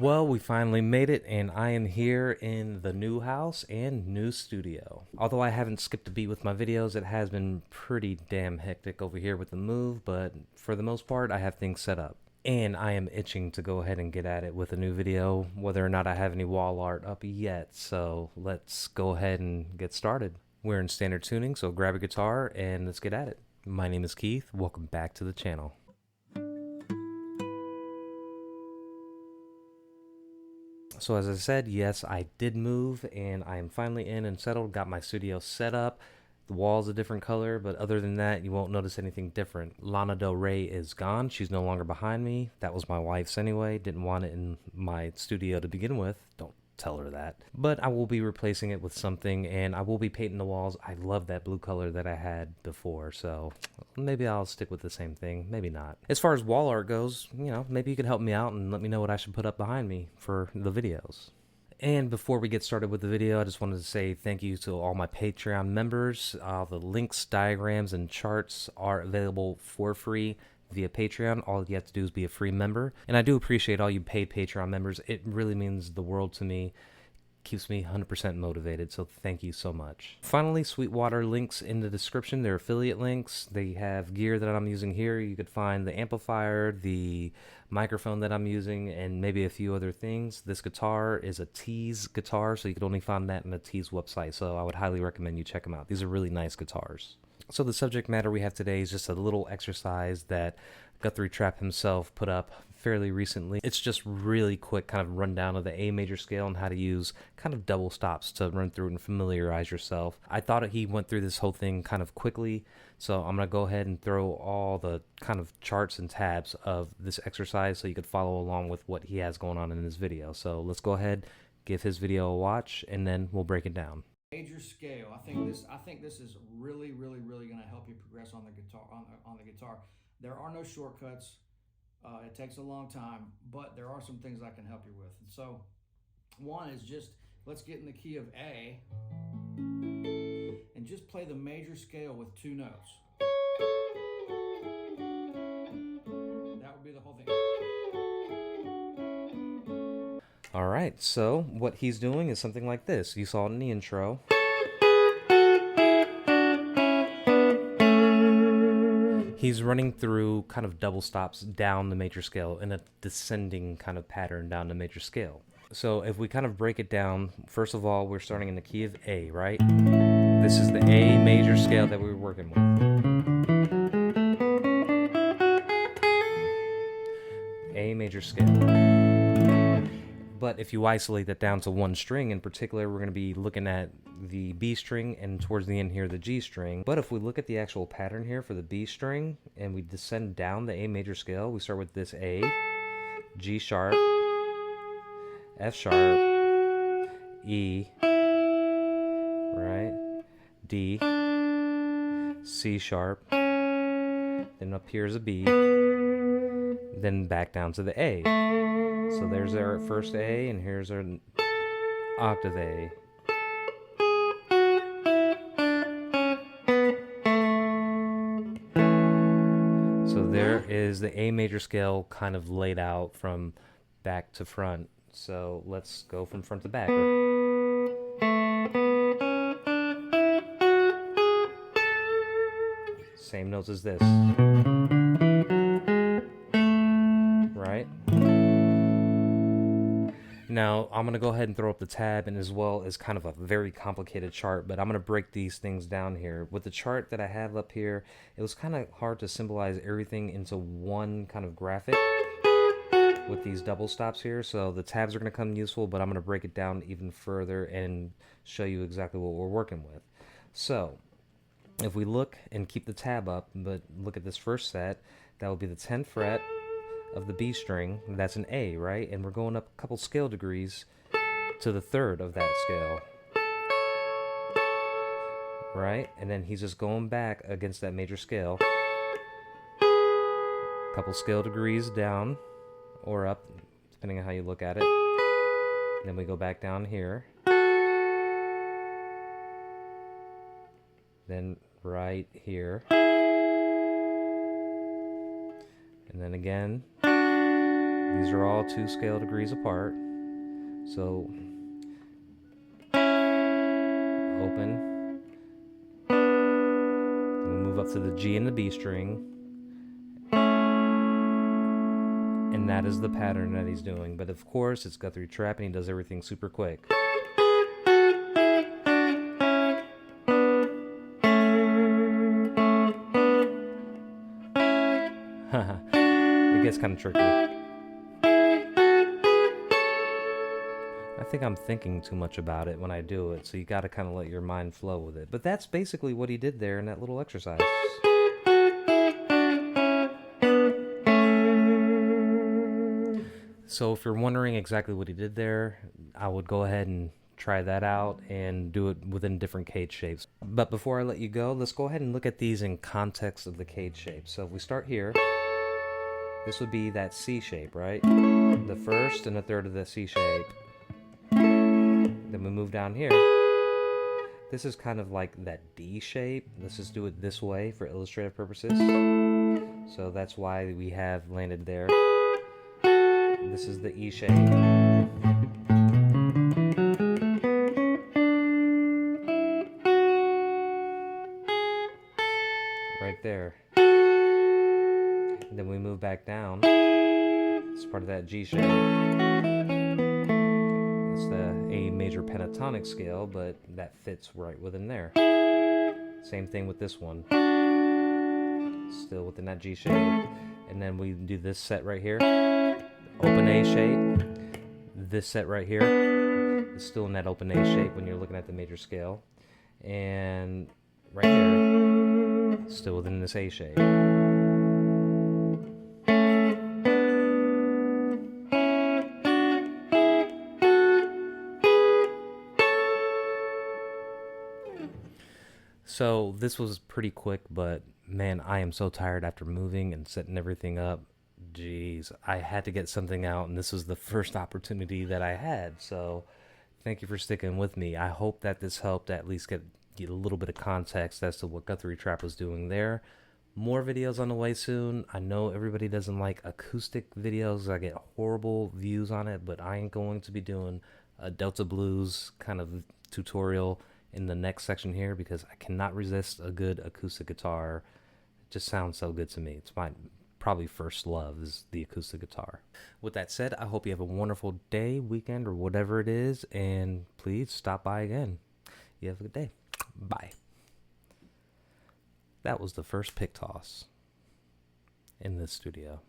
Well, we finally made it, and I am here in the new house and new studio. Although I haven't skipped a beat with my videos, it has been pretty damn hectic over here with the move, but for the most part, I have things set up. And I am itching to go ahead and get at it with a new video, whether or not I have any wall art up yet, so let's go ahead and get started. We're in standard tuning, so grab a guitar and let's get at it. My name is Keith, welcome back to the channel. So as I said, yes, I did move and I am finally in and settled, got my studio set up. The wall's a different color, but other than that, you won't notice anything different. Lana Del Rey is gone. She's no longer behind me. That was my wife's anyway. Didn't want it in my studio to begin with. Don't tell her that. But I will be replacing it with something, and I will be painting the walls. I love that blue color that I had before, so maybe I'll stick with the same thing. Maybe not. As far as wall art goes, maybe you could help me out and let me know what I should put up behind me for the videos. And before we get started with the video, I just wanted to say thank you to all my Patreon members. The links, diagrams, and charts are available for free via Patreon. All you have to do is be a free member. And I do appreciate all you paid Patreon members. It really means the world to me. Keeps me 100% motivated, so thank you so much. Finally, Sweetwater links in the description. They're affiliate links. They have gear that I'm using here. You could find the amplifier, the microphone that I'm using, and maybe a few other things. This guitar is a Tees guitar, so you could only find that in the Tees website, so I would highly recommend you check them out. These are really nice guitars. So the subject matter we have today is just a little exercise that Guthrie Trapp himself put up fairly recently. It's just really quick kind of rundown of the A major scale and how to use kind of double stops to run through and familiarize yourself. I thought he went through this whole thing kind of quickly, so I'm going to go ahead and throw all the kind of charts and tabs of this exercise so you could follow along with what he has going on in this video. So let's go ahead, give his video a watch, and then we'll break it down. Major scale. I think this is really going to help you progress on the guitar. On the guitar, there are no shortcuts. It takes a long time, but there are some things I can help you with. And so, one is just let's get in the key of A and just play the major scale with two notes. That would be the whole thing. All right, so what he's doing is something like this. You saw it in the intro. He's running through kind of double stops down the major scale in a descending kind of pattern down the major scale. So if we kind of break it down, first of all, we're starting in the key of A, right? This is the A major scale that we were working with. A major scale. But if you isolate that down to one string in particular, we're going to be looking at the B string and towards the end here the G string. But if we look at the actual pattern here for the B string and we descend down the A major scale, we start with this A, G sharp, F sharp, E, right, D, C sharp, then up here is a B, then back down to the A. So there's our first A, and here's our octave A. So there is the A major scale kind of laid out from back to front. So let's go from front to back. Same notes as this. Right? Now, I'm going to go ahead and throw up the tab, and as well as kind of a very complicated chart, but I'm going to break these things down here. With the chart that I have up here, it was kind of hard to symbolize everything into one kind of graphic with these double stops here, so the tabs are going to come useful, but I'm going to break it down even further and show you exactly what we're working with. So, if we look and keep the tab up, but look at this first set, that will be the 10th fret of the B string. That's an A, right? And we're going up a couple scale degrees to the 3rd of that scale, right? And then he's just going back against that major scale, a couple scale degrees down or up, depending on how you look at it. And then we go back down here, then right here, and then again These are all 2 scale degrees apart. So open. Then we move up to the G and the B string. And that is the pattern that he's doing. But of course, it's Guthrie Trapp and he does everything super quick. It gets kind of tricky. I think I'm thinking too much about it when I do it, so you gotta kind of let your mind flow with it. But that's basically what he did there in that little exercise. So if you're wondering exactly what he did there, I would go ahead and try that out and do it within different cage shapes. But before I let you go, let's go ahead and look at these in context of the cage shape. So if we start here, this would be that C shape, right? The first and the third of the C shape. Then we move down here. This is kind of like that D shape. Let's just do it this way for illustrative purposes. So that's why we have landed there. This is the E shape. Right there. And then we move back down. It's part of that G shape. It's the A major pentatonic scale, but that fits right within there. Same thing with this one. Still within that G shape. And then we do this set right here. Open A shape. This set right here is still in that open A shape when you're looking at the major scale. And right here, still within this A shape. So this was pretty quick, but man, I am so tired after moving and setting everything up. Jeez, I had to get something out, and this was the first opportunity that I had. So thank you for sticking with me. I hope that this helped at least get a little bit of context as to what Guthrie Trapp was doing there. More videos on the way soon. I know everybody doesn't like acoustic videos. I get horrible views on it, but I ain't going to be doing a Delta Blues kind of tutorial in the next section here because I cannot resist a good acoustic guitar. It just sounds so good to me. It's my probably first love is the acoustic guitar. With that said, I hope you have a wonderful day, weekend, or whatever it is, and please stop by again. You have a good day. Bye. That was the first pick toss in this studio.